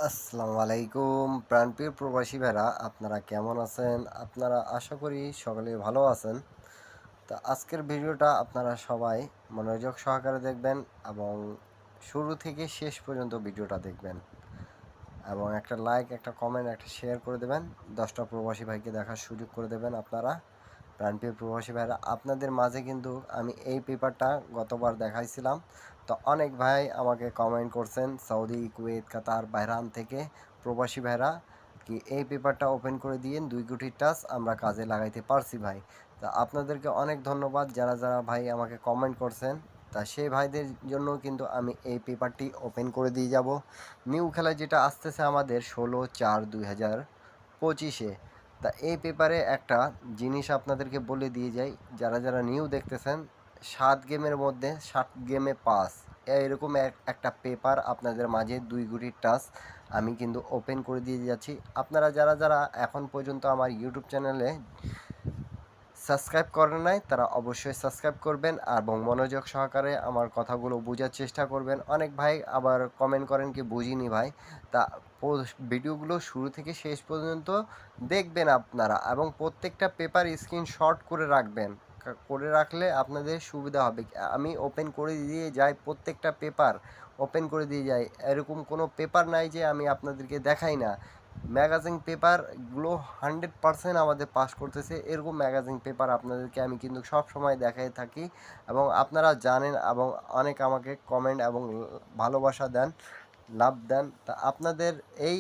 আসসালামু আলাইকুম প্রাণপ্রিয় প্রবাসী ভাইরা, আপনারা কেমন আছেন? আপনারা আশা করি সকলে ভালো আছেন। তো আজকের ভিডিওটা আপনারা সবাই মনোযোগ সহকারে দেখবেন এবং শুরু থেকে শেষ পর্যন্ত ভিডিওটা দেখবেন এবং একটা লাইক, একটা কমেন্ট, একটা শেয়ার করে দেবেন। 10টা প্রবাসী ভাইকে দেখার সুযোগ করে দেবেন আপনারা। প্রাণপ্রিয় প্রবাসী ভাইরা, আপনাদের মাঝে কিন্তু আমি এই পেপারটা গতবার দেখাইছিলাম। তো অনেক ভাই আমাকে কমেন্ট করছেন সৌদি, কুয়েত, কাতার, বাহরান থেকে প্রবাসী ভাইরা, কি এই পেপারটা ওপেন করে দিয়ে 2 কোটি টাচ আমরা কাজে লাগাইতে পারছি ভাই। তা আপনাদেরকে অনেক ধন্যবাদ যারা যারা ভাই আমাকে কমেন্ট করছেন। তা সেই ভাইদের জন্য কিন্তু আমি এই পেপারটি ওপেন করে দিয়ে যাব। নিউ খেলা যেটা আসতেছে আমাদের 16/4/2025-এ। তা এই পেপারে একটা জিনিস আপনাদেরকে বলে দিয়ে যাই, যারা যারা নিউ দেখতেছেন, 7 গেমের মধ্যে 7 গেমে পাস, এরকম একটা পেপার আপনাদের মাঝে 2 কোটি টাচ আমি কিন্তু ওপেন করে দিয়ে যাচ্ছি। আপনারা যারা যারা এখন পর্যন্ত আমার ইউটিউব চ্যানেলে সাবস্ক্রাইব করেন নাই তারা অবশ্যই সাবস্ক্রাইব করবেন এবং মনোযোগ সহকারে আমার কথাগুলো বোঝার চেষ্টা করবেন। অনেক ভাই আবার কমেন্ট করেন কি বুঝিনি ভাই। তা ভিডিওগুলো শুরু থেকে শেষ পর্যন্ত দেখবেন আপনারা এবং প্রত্যেকটা পেপার স্ক্রিনশট করে রাখবেন। করে রাখলে আপনাদের সুবিধা হবে। আমি ওপেন করে দিয়ে যাই, প্রত্যেকটা পেপার ওপেন করে দিয়ে যাই, এরকম কোনো পেপার নাই যে আমি আপনাদেরকে দেখাই না। ম্যাগাজিন পেপারগুলো 100% আমাদের পাস করতেছে, এরকম ম্যাগাজিন পেপার আপনাদেরকে আমি কিন্তু সব সময় দেখাই থাকি এবং আপনারা জানেন এবং অনেক আমাকে কমেন্ট এবং ভালোবাসা দেন, লাভ দেন। তা আপনাদের এই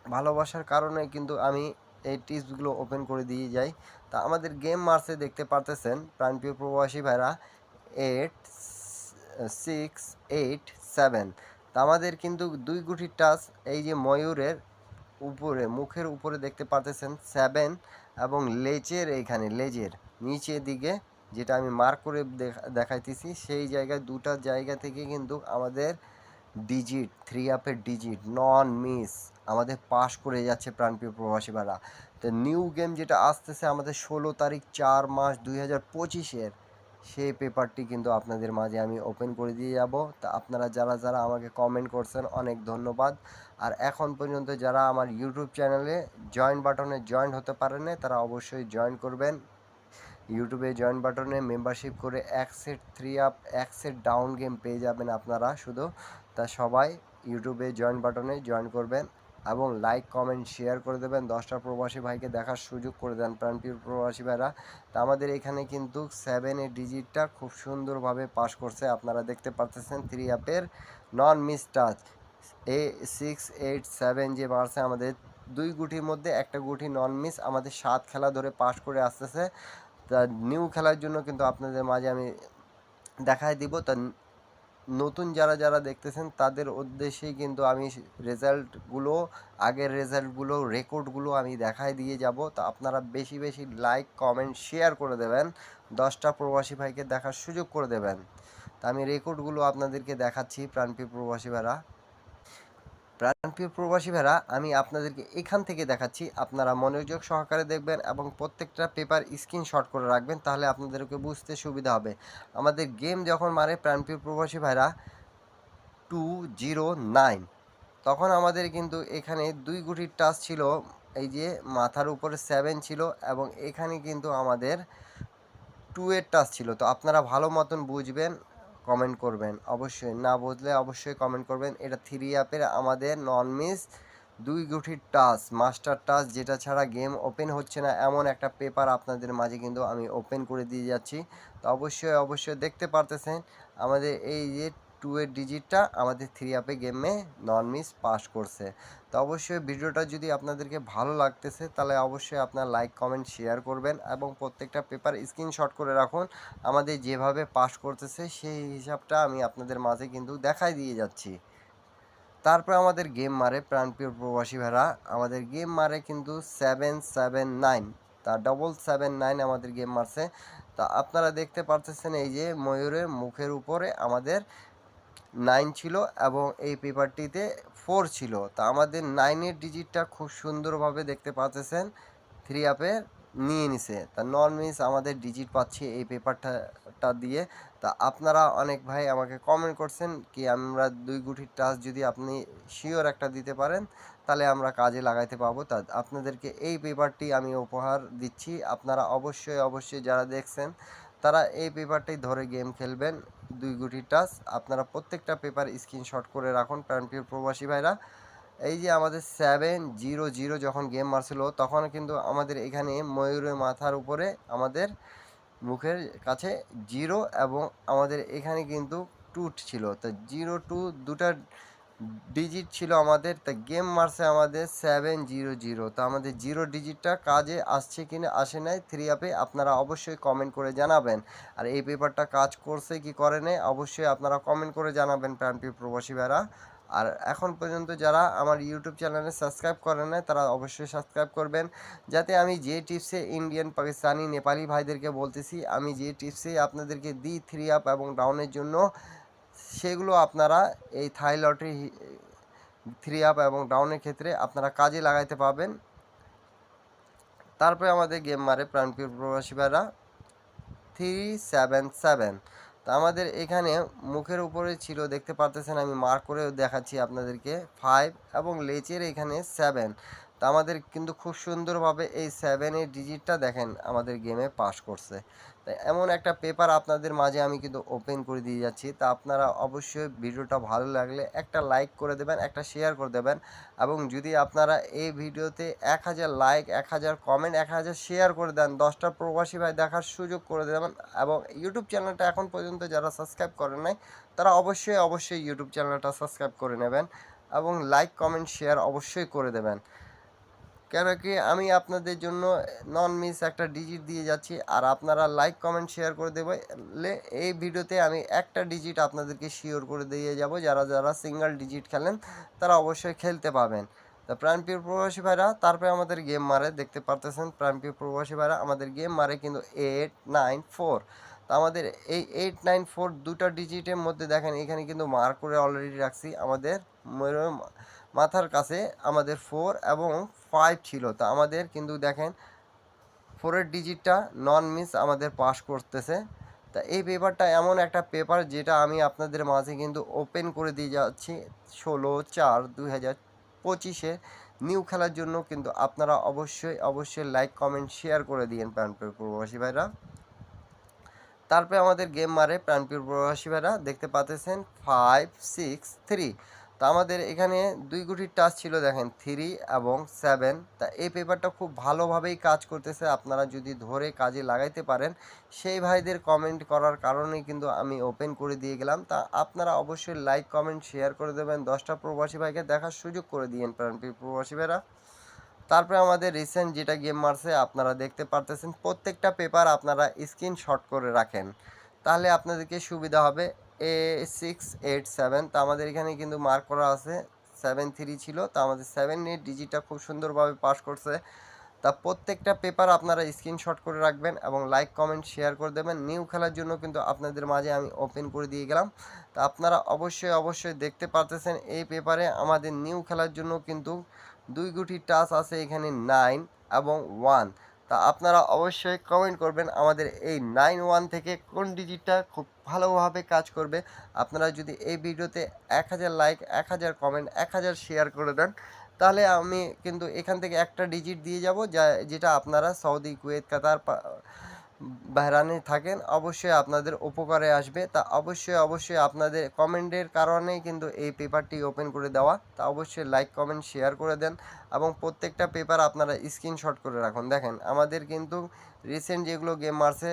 ভালোবাসার কারণে কিন্তু আমি এই টিপসগুলো ওপেন করে দিয়ে যাই। তা আমাদের গেম মার্সে দেখতে পারতেছেন প্রাণপ্রিয় প্রবাসী ভাইরা, 8 6 8 7। তা আমাদের কিন্তু 2 কোটি টাচ এই যে ময়ূরের উপরে, মুখের উপরে দেখতে পারতেছেন 7 এবং লেজের, এইখানে লেজের নিচে দিকে যেটা আমি মার্ক করে দেখাইতেছি, সেই জায়গায় দুটা জায়গা থেকে কিন্তু আমাদের ডিজিট, 3 আপের ডিজিট নন মিস আমাদের পাস করে যাচ্ছে প্রাণপ্রিয় প্রবাসীরা। তো নিউ গেম যেটা আসতেছে আমাদের 16 তারিখ 4 মাস 2025-এর, সেই পেপারটি কিন্তু আপনাদের মাঝে আমি ওপেন করে দিয়ে যাব। তা আপনারা যারা যারা আমাকে কমেন্ট করছেন অনেক ধন্যবাদ। আর এখন পর্যন্ত যারা আমার ইউটিউব চ্যানেলে জয়েন বাটনে জয়েন হতে পারেন তারা অবশ্যই জয়েন করবেন। ইউটিউবে জয়েন বাটনে মেম্বারশিপ করে এক সেট 3 আপ, এক সেট ডাউন গেম পেয়ে যাবেন আপনারা শুধু। তা সবাই ইউটিউবে জয়েন বাটনে জয়েন করবেন এবং লাইক, কমেন্ট, শেয়ার করে দেবেন। 10টা প্রবাসী ভাইকে দেখার সুযোগ করে দেন প্রাণপ্রিয় প্রবাসী ভাইরা। তা আমাদের এখানে কিন্তু 7-এর ডিজিটটা খুব সুন্দরভাবে পাস করছে, আপনারা দেখতে পারতেছেন। 3 আপের নন মিস টাচ, 6 8 7 যে মারছে আমাদের 2 গুটির মধ্যে একটা গুটি নন মিস, আমাদের 7 খেলা ধরে পাস করে আসতেছে। তা নিউ খেলার জন্য কিন্তু আপনাদের মাঝে আমি দেখাই দিব। তা নতুন যারা যারা দেখতেছেন তাদের উদ্দেশ্যেই কিন্তু আমি রেজাল্টগুলো, আগের রেজাল্টগুলো, রেকর্ডগুলো আমি দেখাই দিয়ে যাব। তো আপনারা বেশি বেশি লাইক, কমেন্ট, শেয়ার করে দেবেন, 10টা প্রবাসী ভাইকে দেখার সুযোগ করে দেবেন। তা আমি রেকর্ডগুলো আপনাদেরকে দেখাচ্ছি প্রাণপ্রিয় প্রবাসী ভাইরা। প্রাণপ্রিয় প্রবাসী ভাইরা, আমি আপনাদেরকে এখান থেকে দেখাচ্ছি, আপনারা মনোযোগ সহকারে দেখবেন এবং প্রত্যেকটা পেপার স্ক্রিনশট করে রাখবেন, তাহলে আপনাদেরকে বুঝতে সুবিধা হবে। আমাদের গেম যখন মারে প্রাণপ্রিয় প্রবাসী ভাইরা 209, তখন আমাদের কিন্তু এখানে 2 গুটির টাচ ছিল, এই যে মাথার উপরে 7 ছিল এবং এখানে কিন্তু আমাদের 2-এর টাচ ছিল। তো আপনারা ভালো মতন বুঝবেন, কমেন্ট করবেন অবশ্যই, না বুঝলে অবশ্যই কমেন্ট করবেন। এটা 3 আপের আমাদের নন মিস 2 গুটির টাচ, মাস্টার টাচ, যেটা ছাড়া গেম ওপেন হচ্ছে না, এমন একটা পেপার আপনাদের মাঝে কিন্তু আমি ওপেন করে দিয়ে যাচ্ছি। তো অবশ্যই অবশ্যই দেখতে পারতেছেন আমাদের এই যে 2-এর ডিজিটটা আমাদের 3 আপে গেমে নন মিস পাস করছে। তো অবশ্যই ভিডিওটা যদি আপনাদেরকে ভালো লাগতেছে তাহলে অবশ্যই আপনার লাইক, কমেন্ট, শেয়ার করবেন এবং প্রত্যেকটা পেপার স্ক্রিনশট করে রাখুন। আমাদের যেভাবে পাস করতেছে সেই হিসাবটা আমি আপনাদের মাঝে কিন্তু দেখাই দিয়ে যাচ্ছি। তারপর আমাদের গেম মারে প্রাণপ্রিয় প্রবাসী ভাইরা, আমাদের গেম মারে কিন্তু 7 7 9, তা 7 7 9 আমাদের গেম মারছে। তা আপনারা দেখতে পারতেছেন এই যে ময়ূরের মুখের উপরে আমাদের 9 ছিল এবং এই পেপারটিতে 4 ছিল। তা আমাদের 9-এর ডিজিটটা খুব সুন্দরভাবে দেখতে পাচ্ছেন 3 আপের নিয়ে নিছে। তা নন মিস আমাদের ডিজিট পাচ্ছি এই পেপারটা দিয়ে। তা আপনারা অনেক ভাই আমাকে কমেন্ট করছেন কি আমরা 2 গুটির টাচ যদি আপনি শিওর একটা দিতে পারেন তাহলে আমরা কাজে লাগাইতে পারবো। তা আপনাদেরকে এই পেপারটি আমি উপহার দিচ্ছি। আপনারা অবশ্যই যারা দেখছেন তারা এই পেপারটি ধরে গেম খেলবেন 2 গুটির টাচ। আপনারা প্রত্যেকটা পেপার স্ক্রিনশট করে রাখুন প্রাণপ্রিয় প্রবাসী ভাইরা। এই যে আমাদের 7-0-0 যখন গেম মারছিল তখন কিন্তু আমাদের এখানে ময়ূরের মাথার উপরে আমাদের মুখের কাছে 0 এবং আমাদের এখানে কিন্তু 2 ছিল। তো 0-2 দুটা ডিজিট ছিল আমাদের। তা গেম মারছে আমাদের 7-0-0। তো আমাদের 0 ডিজিটটা কাজে আসছে কিনা আসে নাই 3 আপে আপনারা অবশ্যই কমেন্ট করে জানাবেন। আর এই পেপারটা কাজ করছে কি করে নাই অবশ্যই আপনারা কমেন্ট করে জানাবেন প্রাণপ্রিয় প্রবাসী ভাইরা। আর এখন পর্যন্ত যারা আমার ইউটিউব চ্যানেলে সাবস্ক্রাইব করেন নাই তারা অবশ্যই সাবস্ক্রাইব করবেন, যাতে আমি যে টিপসে ইন্ডিয়ান পাকিস্তানি নেপালি ভাইদেরকে বলতেছি, আমি যে টিপসে আপনাদেরকে দিই 3 আপ এবং ডাউনের জন্য, সেগুলো আপনারা এই থাই লটারি 3 আপ এবং ডাউনের ক্ষেত্রে আপনারা কাজে লাগাইতে পারবেন। তারপরে আমাদের গেম মারে প্রাণপ্রিয় প্রবাসী ভাইরা 377। তো আমাদের এখানে মুখের উপরে ছিল, দেখতে পারতেছেন আমি মার্ক করে দেখাচ্ছি আপনাদেরকে 5 এবং লেচের এখানে 7। তো আমাদের কিন্তু খুব সুন্দরভাবে এই 7-এর ডিজিটটা দেখেন আমাদের গেমে পাস করছে। তাই এমন একটা পেপার আপনাদের মাঝে আমি কিন্তু ওপেন করে দিয়ে যাচ্ছি। তা আপনারা অবশ্যই ভিডিওটা ভালো লাগলে একটা লাইক করে দেবেন, একটা শেয়ার করে দেবেন, এবং যদি আপনারা এই ভিডিওতে 1000 লাইক, 1000 কমেন্ট, 1000 শেয়ার করে দেন, 10টা প্রবাসী ভাই দেখার সুযোগ করে দেবেন। এবং ইউটিউব চ্যানেলটা এখন পর্যন্ত যারা সাবস্ক্রাইব করেন নাই তারা অবশ্যই ইউটিউব চ্যানেলটা সাবস্ক্রাইব করে নেবেন এবং লাইক কমেন্ট শেয়ার অবশ্যই করে দেবেন। কেন কি আমি আপনাদের জন্য নন মিস একটা ডিজিট দিয়ে যাচ্ছি, আর আপনারা লাইক কমেন্ট শেয়ার করে দেবে। এই ভিডিওতে আমি একটা ডিজিট আপনাদেরকে শিওর করে দিয়ে যাব, যারা যারা সিঙ্গেল ডিজিট খেলেন তারা অবশ্যই খেলতে পাবেন। তা প্রাণপ্রিয় প্রবাসী ভাইরা তারপরে আমাদের গেম মারে, দেখতে পারতেছেন প্রাণপ্রিয় প্রবাসী ভাইরা আমাদের গেম মারে কিন্তু 894। তো আমাদের এই 894 দুটা ডিজিটের মধ্যে দেখেন এখানে কিন্তু মার্ক করে অলরেডি রাখছি আমাদের ময়ূরের মাথার কাছে আমাদের 4 এবং 5 ছিল। তা আমাদের কিন্তু দেখেন 4-এর ডিজিটটা নন মিস আমাদের পাস করতেছে। তা এই পেপারটা এমন একটা পেপার যেটা আমি আপনাদের মাঝে কিন্তু ওপেন করে দিয়ে যাচ্ছি 16/4/2025 নিউ খেলার জন্য। কিন্তু আপনারা অবশ্যই লাইক কমেন্ট শেয়ার করে দিয়েন প্রাণপ্রিয় প্রবাসী ভাইরা। তারপরে আমাদের গেম মারে প্রাণপ্রিয় প্রবাসী ভাইরা, দেখতে পাচ্ছেন 5-6-3। তা আমাদের এখানে 2 গুটির টাচ ছিল দেখেন 3 এবং 7। তা এই পেপারটা খুব ভালোভাবেই কাজ করতেছে, আপনারা যদি ধরে কাজে লাগাইতে পারেন সেই ভাইদের কমেন্ট করার কারণেই কিন্তু আমি ওপেন করে দিয়ে গেলাম। তা আপনারা অবশ্যই লাইক কমেন্ট শেয়ার করে দেবেন, 10টা প্রবাসী ভাইকে দেখার সুযোগ করে দিয়েন প্রাণপ্রিয় প্রবাসী ভাইরা। তারপরে আমাদের রিসেন্ট যেটা গেম মারছে আপনারা দেখতে পারতেছেন, প্রত্যেকটা পেপার আপনারা স্ক্রিনশট করে রাখেন তাহলে আপনাদেরকে সুবিধা হবে। A687, তো আমাদের এখানে কিন্তু মার্ক করা আছে 73 ছিল। তো আমাদের 7-এর ডিজিটটা খুব সুন্দরভাবে পাস করছে। তা প্রত্যেকটা পেপার আপনারা স্ক্রিনশট করে রাখবেন এবং লাইক কমেন্ট শেয়ার করে দেবেন। নিউ খেলার জন্য কিন্তু আপনাদের মাঝে আমি ওপেন করে দিয়ে গেলাম। তা আপনারা অবশ্যই দেখতে পারতেছেন এই পেপারে আমাদের নিউ খেলার জন্য কিন্তু 2 গুটির টাচ আছে এখানে 9 এবং 1। তা আপনারা অবশ্যই কমেন্ট করবেন আমাদের এই 9-1 থেকে কোন ডিজিটটা খুব ভালোভাবে কাজ করবে। আপনারা যদি এই ভিডিওতে 1000 লাইক, 1000 কমেন্ট, 1000 শেয়ার করে দেন তাহলে আমি কিন্তু এখান থেকে একটা ডিজিট দিয়ে যাব, যেটা আপনারা সৌদি, কুয়েত, কাতার, বাহরাইনে থাকেন অবশ্যই আপনাদের উপকারে আসবে। তা অবশ্যই আপনাদের কমেন্টের কারণেই কিন্তু এই পেপারটি ওপেন করে দেওয়া। তা অবশ্যই লাইক কমেন্ট শেয়ার করে দেন এবং প্রত্যেকটা পেপার আপনারা স্ক্রিনশট করে রাখুন। দেখেন আমাদের কিন্তু রিসেন্ট যেগুলো গেম মারছে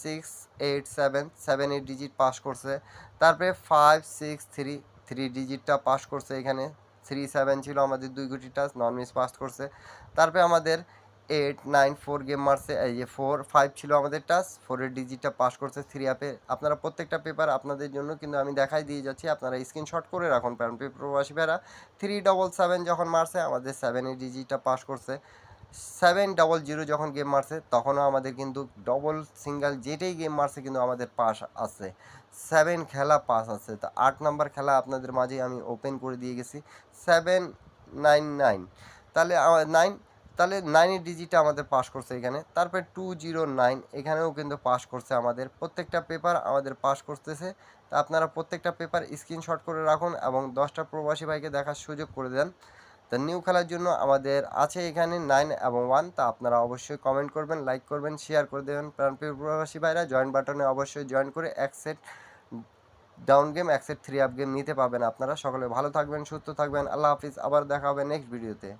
6-8-7 ডিজিট পাস করছে। তারপরে 5-6-3 ডিজিটটা পাস করছে। এখানে 3-7 ছিল আমাদের 2 গুটি টাচ নন মিস পাস করছে। তারপরে আমাদের 8-9-4 গেম মারছে, এই যে 4-5 ছিল আমাদের টাচ, 4-এর ডিজিটটা পাস করছে 3 আপে। আপনারা প্রত্যেকটা পেপার আপনাদের জন্য কিন্তু আমি দেখাই দিয়ে যাচ্ছি, আপনারা স্ক্রিনশট করে রাখুন প্রবাসী ভাইরা। 3-7 যখন মারছে আমাদের 7-এর ডিজিটটা পাস করছে। 7-0 যখন গেম মারছে তখনও আমাদের কিন্তু ডবল সিঙ্গেল যেটাই গেম মারছে কিন্তু আমাদের পাস আছে, 7 খেলা পাস আছে। তো 8 নাম্বার খেলা আপনাদের মাঝে আমি ওপেন করে দিয়ে গেছি 7-9-9। তাহলে 9 তাহলে 9 ডিজিটটা আমাদের পাস করছে এখানে। তারপরে 209 এখানেও কিন্তু পাস করছে আমাদের। প্রত্যেকটা পেপার আমাদের পাস করতেছে। তা আপনারা প্রত্যেকটা পেপার স্ক্রিনশট করে রাখুন এবং 10টা প্রবাসী ভাইকে দেখার সুযোগ করে দেন। তা নিউ খেলার জন্য আমাদের আছে এখানে 9 এবং 1। তা আপনারা অবশ্যই কমেন্ট করবেন, লাইক করবেন, শেয়ার করে দেবেন। প্রাণপ্রিয় প্রবাসী ভাইরা জয়েন বাটনে অবশ্যই জয়েন করে এক সেট ডাউন গেম, এক সেট 3 আপ গেম নিতে পাবেন আপনারা। সকলে ভালো থাকবেন, সুস্থ থাকবেন। আল্লাহ হাফিজ। আবার দেখা হবে নেক্সট ভিডিওতে।